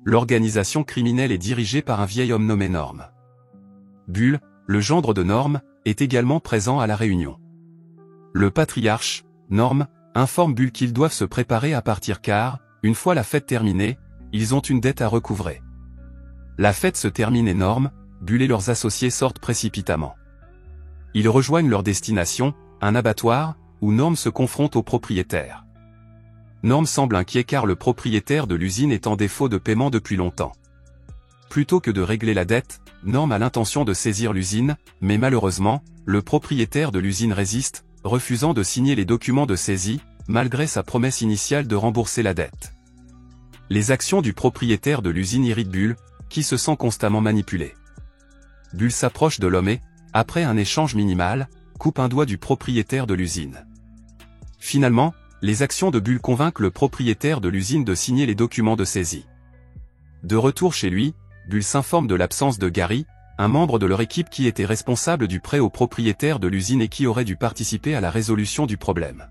L'organisation criminelle est dirigée par un vieil homme nommé Norm. Bull, le gendre de Norm, est également présent à la réunion. Le patriarche, Norm, informe Bull qu'ils doivent se préparer à partir car, une fois la fête terminée, ils ont une dette à recouvrer. La fête se termine et Norm, Bull et leurs associés sortent précipitamment. Ils rejoignent leur destination, un abattoir, où Norm se confronte au propriétaire. Norm semble inquiet car le propriétaire de l'usine est en défaut de paiement depuis longtemps. Plutôt que de régler la dette, Norm a l'intention de saisir l'usine, mais malheureusement, le propriétaire de l'usine résiste, refusant de signer les documents de saisie, malgré sa promesse initiale de rembourser la dette. Les actions du propriétaire de l'usine irritent Bull, qui se sent constamment manipulé. Bull s'approche de l'homme et, après un échange minimal, coupe un doigt du propriétaire de l'usine. Finalement, les actions de Bull convainquent le propriétaire de l'usine de signer les documents de saisie. De retour chez lui, Bull s'informe de l'absence de Gary, un membre de leur équipe qui était responsable du prêt au propriétaire de l'usine et qui aurait dû participer à la résolution du problème.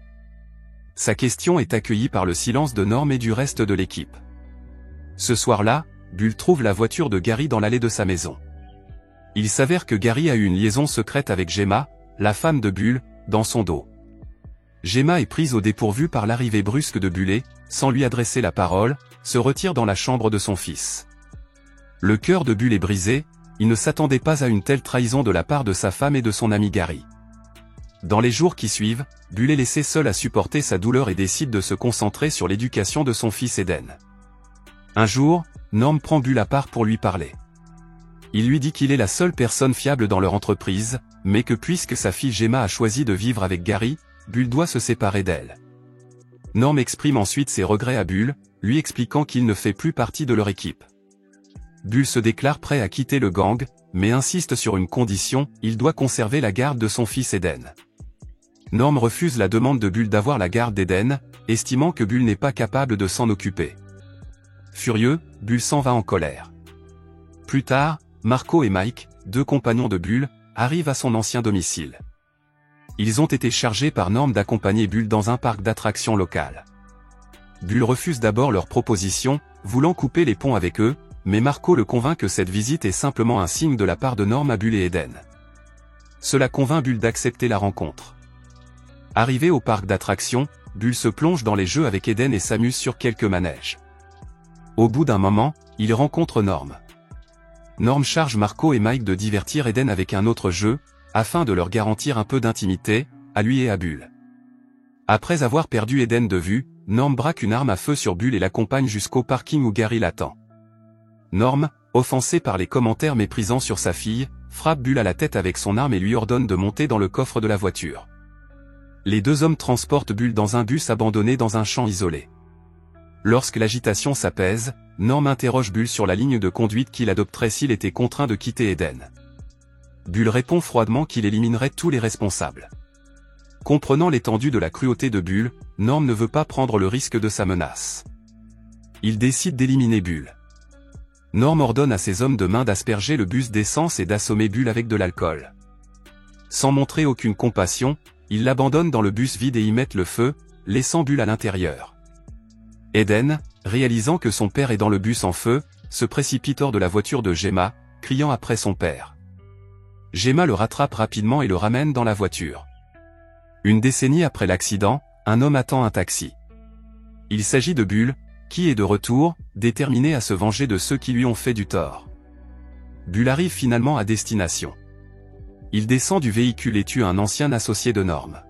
Sa question est accueillie par le silence de Norm et du reste de l'équipe. Ce soir-là, Bull trouve la voiture de Gary dans l'allée de sa maison. Il s'avère que Gary a eu une liaison secrète avec Gemma, la femme de Bull, dans son dos. Gemma est prise au dépourvu par l'arrivée brusque de Bull et, sans lui adresser la parole, se retire dans la chambre de son fils. Le cœur de Bull est brisé, il ne s'attendait pas à une telle trahison de la part de sa femme et de son ami Gary. Dans les jours qui suivent, Bull est laissé seul à supporter sa douleur et décide de se concentrer sur l'éducation de son fils Eden. Un jour, Norm prend Bull à part pour lui parler. Il lui dit qu'il est la seule personne fiable dans leur entreprise, mais que puisque sa fille Gemma a choisi de vivre avec Gary, Bull doit se séparer d'elle. Norm exprime ensuite ses regrets à Bull, lui expliquant qu'il ne fait plus partie de leur équipe. Bull se déclare prêt à quitter le gang, mais insiste sur une condition, il doit conserver la garde de son fils Eden. Norm refuse la demande de Bull d'avoir la garde d'Eden, estimant que Bull n'est pas capable de s'en occuper. Furieux, Bull s'en va en colère. Plus tard, Marco et Mike, deux compagnons de Bull, arrivent à son ancien domicile. Ils ont été chargés par Norm d'accompagner Bull dans un parc d'attractions local. Bull refuse d'abord leur proposition, voulant couper les ponts avec eux, mais Marco le convainc que cette visite est simplement un signe de la part de Norm à Bull et Eden. Cela convainc Bull d'accepter la rencontre. Arrivé au parc d'attractions, Bull se plonge dans les jeux avec Eden et s'amuse sur quelques manèges. Au bout d'un moment, il rencontre Norm. Norm charge Marco et Mike de divertir Eden avec un autre jeu, afin de leur garantir un peu d'intimité, à lui et à Bull. Après avoir perdu Eden de vue, Norm braque une arme à feu sur Bull et l'accompagne jusqu'au parking où Gary l'attend. Norm, offensé par les commentaires méprisants sur sa fille, frappe Bull à la tête avec son arme et lui ordonne de monter dans le coffre de la voiture. Les deux hommes transportent Bull dans un bus abandonné dans un champ isolé. Lorsque l'agitation s'apaise, Norm interroge Bull sur la ligne de conduite qu'il adopterait s'il était contraint de quitter Eden. Bull répond froidement qu'il éliminerait tous les responsables. Comprenant l'étendue de la cruauté de Bull, Norm ne veut pas prendre le risque de sa menace. Il décide d'éliminer Bull. Norm ordonne à ses hommes de main d'asperger le bus d'essence et d'assommer Bull avec de l'alcool. Sans montrer aucune compassion, ils l'abandonnent dans le bus vide et y mettent le feu, laissant Bull à l'intérieur. Eden, réalisant que son père est dans le bus en feu, se précipite hors de la voiture de Gemma, criant après son père. Gemma le rattrape rapidement et le ramène dans la voiture. Une décennie après l'accident, un homme attend un taxi. Il s'agit de Bull, qui est de retour, déterminé à se venger de ceux qui lui ont fait du tort. Bull arrive finalement à destination. Il descend du véhicule et tue un ancien associé de Norm.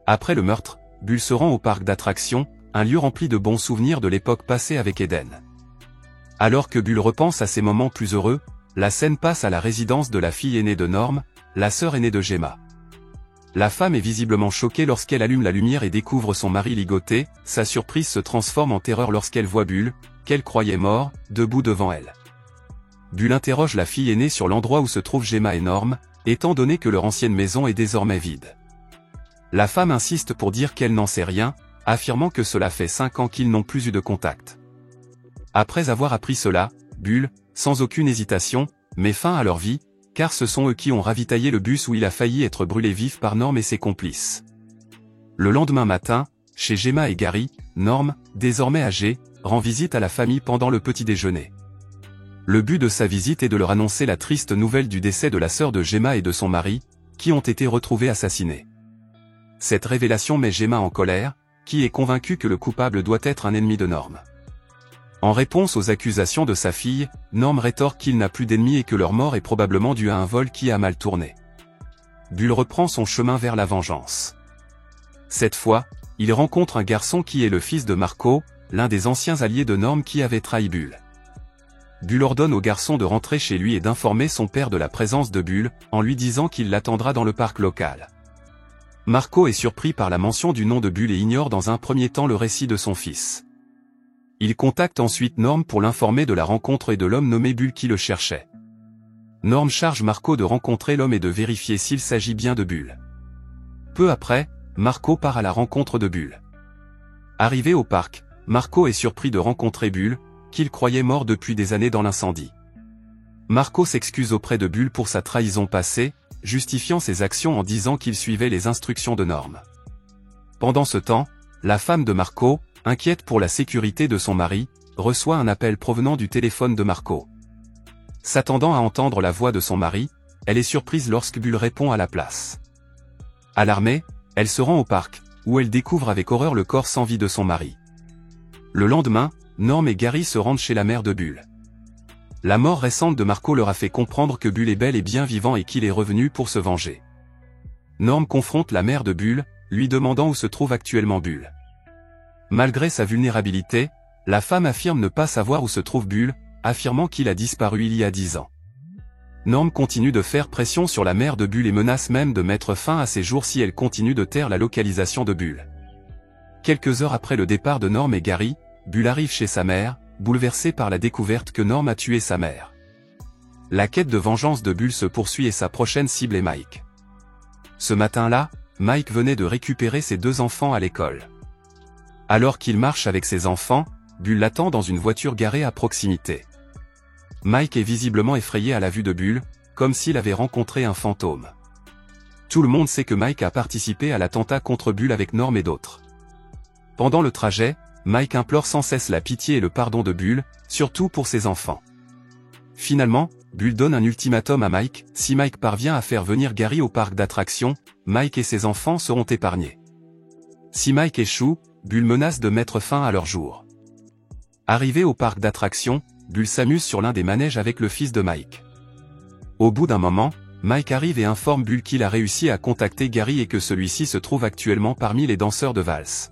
Après le meurtre, Bull se rend au parc d'attractions, un lieu rempli de bons souvenirs de l'époque passée avec Eden. Alors que Bull repense à ses moments plus heureux, la scène passe à la résidence de la fille aînée de Norm, la sœur aînée de Gemma. La femme est visiblement choquée lorsqu'elle allume la lumière et découvre son mari ligoté, sa surprise se transforme en terreur lorsqu'elle voit Bull, qu'elle croyait mort, debout devant elle. Bull interroge la fille aînée sur l'endroit où se trouvent Gemma et Norm, étant donné que leur ancienne maison est désormais vide. La femme insiste pour dire qu'elle n'en sait rien, affirmant que cela fait 5 ans qu'ils n'ont plus eu de contact. Après avoir appris cela, Bull, sans aucune hésitation, met fin à leur vie, car ce sont eux qui ont ravitaillé le bus où il a failli être brûlé vif par Norm et ses complices. Le lendemain matin, chez Gemma et Gary, Norm, désormais âgé, rend visite à la famille pendant le petit déjeuner. Le but de sa visite est de leur annoncer la triste nouvelle du décès de la sœur de Gemma et de son mari, qui ont été retrouvés assassinés. Cette révélation met Gemma en colère, qui est convaincue que le coupable doit être un ennemi de Norm. En réponse aux accusations de sa fille, Norm rétorque qu'il n'a plus d'ennemis et que leur mort est probablement due à un vol qui a mal tourné. Bull reprend son chemin vers la vengeance. Cette fois, il rencontre un garçon qui est le fils de Marco, l'un des anciens alliés de Norm qui avait trahi Bull. Bull ordonne au garçon de rentrer chez lui et d'informer son père de la présence de Bull, en lui disant qu'il l'attendra dans le parc local. Marco est surpris par la mention du nom de Bull et ignore dans un premier temps le récit de son fils. Il contacte ensuite Norm pour l'informer de la rencontre et de l'homme nommé Bull qui le cherchait. Norm charge Marco de rencontrer l'homme et de vérifier s'il s'agit bien de Bull. Peu après, Marco part à la rencontre de Bull. Arrivé au parc, Marco est surpris de rencontrer Bull, qu'il croyait mort depuis des années dans l'incendie. Marco s'excuse auprès de Bull pour sa trahison passée, justifiant ses actions en disant qu'il suivait les instructions de Norm. Pendant ce temps, la femme de Marco, inquiète pour la sécurité de son mari, reçoit un appel provenant du téléphone de Marco. S'attendant à entendre la voix de son mari, elle est surprise lorsque Bull répond à la place. Alarmée, elle se rend au parc, où elle découvre avec horreur le corps sans vie de son mari. Le lendemain, Norm et Gary se rendent chez la mère de Bull. La mort récente de Marco leur a fait comprendre que Bull est bel et bien vivant et qu'il est revenu pour se venger. Norm confronte la mère de Bull, lui demandant où se trouve actuellement Bull. Malgré sa vulnérabilité, la femme affirme ne pas savoir où se trouve Bull, affirmant qu'il a disparu il y a 10 ans. Norm continue de faire pression sur la mère de Bull et menace même de mettre fin à ses jours si elle continue de taire la localisation de Bull. Quelques heures après le départ de Norm et Gary, Bull arrive chez sa mère, bouleversé par la découverte que Norm a tué sa mère. La quête de vengeance de Bull se poursuit et sa prochaine cible est Mike. Ce matin-là, Mike venait de récupérer ses 2 enfants à l'école. Alors qu'il marche avec ses enfants, Bull l'attend dans une voiture garée à proximité. Mike est visiblement effrayé à la vue de Bull, comme s'il avait rencontré un fantôme. Tout le monde sait que Mike a participé à l'attentat contre Bull avec Norm et d'autres. Pendant le trajet, Mike implore sans cesse la pitié et le pardon de Bull, surtout pour ses enfants. Finalement, Bull donne un ultimatum à Mike, si Mike parvient à faire venir Gary au parc d'attractions, Mike et ses enfants seront épargnés. Si Mike échoue, Bull menace de mettre fin à leur jour. Arrivé au parc d'attractions, Bull s'amuse sur l'un des manèges avec le fils de Mike. Au bout d'un moment, Mike arrive et informe Bull qu'il a réussi à contacter Gary et que celui-ci se trouve actuellement parmi les danseurs de valse.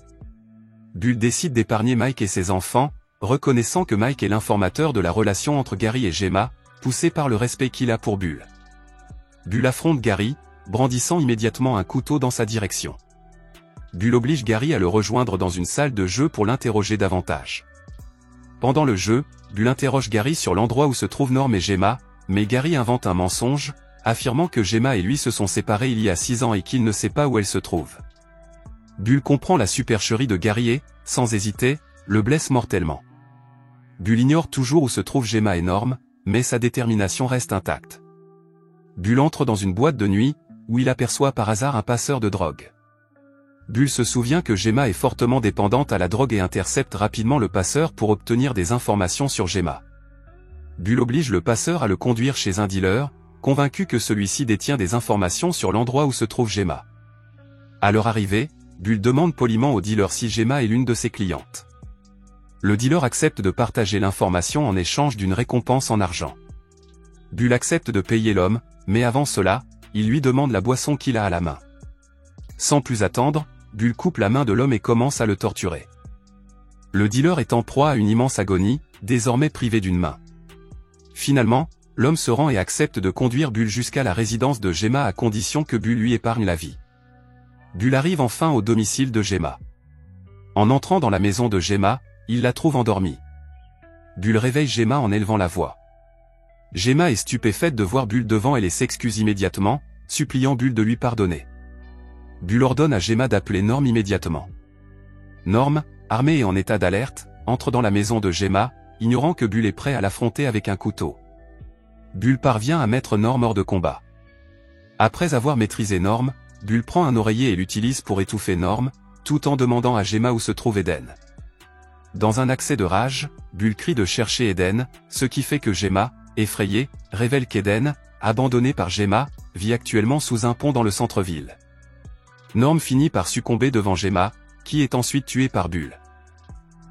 Bull décide d'épargner Mike et ses enfants, reconnaissant que Mike est l'informateur de la relation entre Gary et Gemma, poussé par le respect qu'il a pour Bull. Bull affronte Gary, brandissant immédiatement un couteau dans sa direction. Bull oblige Gary à le rejoindre dans une salle de jeu pour l'interroger davantage. Pendant le jeu, Bull interroge Gary sur l'endroit où se trouvent Norm et Gemma, mais Gary invente un mensonge, affirmant que Gemma et lui se sont séparés il y a 6 ans et qu'il ne sait pas où elle se trouve. Bull comprend la supercherie de Gary et, sans hésiter, le blesse mortellement. Bull ignore toujours où se trouvent Gemma et Norm, mais sa détermination reste intacte. Bull entre dans une boîte de nuit, où il aperçoit par hasard un passeur de drogue. Bull se souvient que Gemma est fortement dépendante à la drogue et intercepte rapidement le passeur pour obtenir des informations sur Gemma. Bull oblige le passeur à le conduire chez un dealer, convaincu que celui-ci détient des informations sur l'endroit où se trouve Gemma. À leur arrivée, Bull demande poliment au dealer si Gemma est l'une de ses clientes. Le dealer accepte de partager l'information en échange d'une récompense en argent. Bull accepte de payer l'homme, mais avant cela, il lui demande la boisson qu'il a à la main. Sans plus attendre, Bull coupe la main de l'homme et commence à le torturer. Le dealer est en proie à une immense agonie, désormais privé d'une main. Finalement, l'homme se rend et accepte de conduire Bull jusqu'à la résidence de Gemma à condition que Bull lui épargne la vie. Bull arrive enfin au domicile de Gemma. En entrant dans la maison de Gemma, il la trouve endormie. Bull réveille Gemma en élevant la voix. Gemma est stupéfaite de voir Bull devant elle et s'excuse immédiatement, suppliant Bull de lui pardonner. Bull ordonne à Gemma d'appeler Norm immédiatement. Norm, armé et en état d'alerte, entre dans la maison de Gemma, ignorant que Bull est prêt à l'affronter avec un couteau. Bull parvient à mettre Norm hors de combat. Après avoir maîtrisé Norm, Bull prend un oreiller et l'utilise pour étouffer Norm, tout en demandant à Gemma où se trouve Eden. dans un accès de rage, Bull crie de chercher Eden, ce qui fait que Gemma, effrayée, révèle qu'Eden, abandonné par Gemma, vit actuellement sous un pont dans le centre-ville. Norm finit par succomber devant Gemma, qui est ensuite tuée par Bull.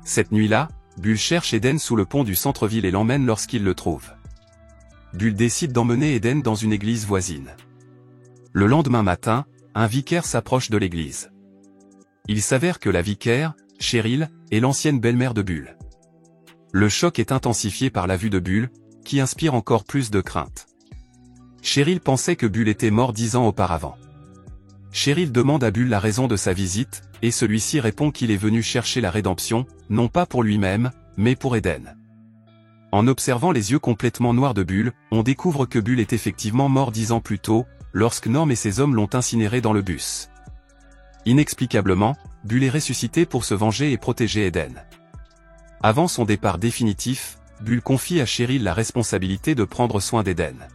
Cette nuit-là, Bull cherche Eden sous le pont du centre-ville et l'emmène lorsqu'il le trouve. Bull décide d'emmener Eden dans une église voisine. Le lendemain matin, un vicaire s'approche de l'église. Il s'avère que la vicaire, Cheryl, est l'ancienne belle-mère de Bull. Le choc est intensifié par la vue de Bull, qui inspire encore plus de crainte. Cheryl pensait que Bull était mort 10 ans auparavant. Cheryl demande à Bull la raison de sa visite, et celui-ci répond qu'il est venu chercher la rédemption, non pas pour lui-même, mais pour Eden. En observant les yeux complètement noirs de Bull, on découvre que Bull est effectivement mort 10 ans plus tôt, lorsque Norm et ses hommes l'ont incinéré dans le bus. Inexplicablement, Bull est ressuscité pour se venger et protéger Eden. Avant son départ définitif, Bull confie à Cheryl la responsabilité de prendre soin d'Eden.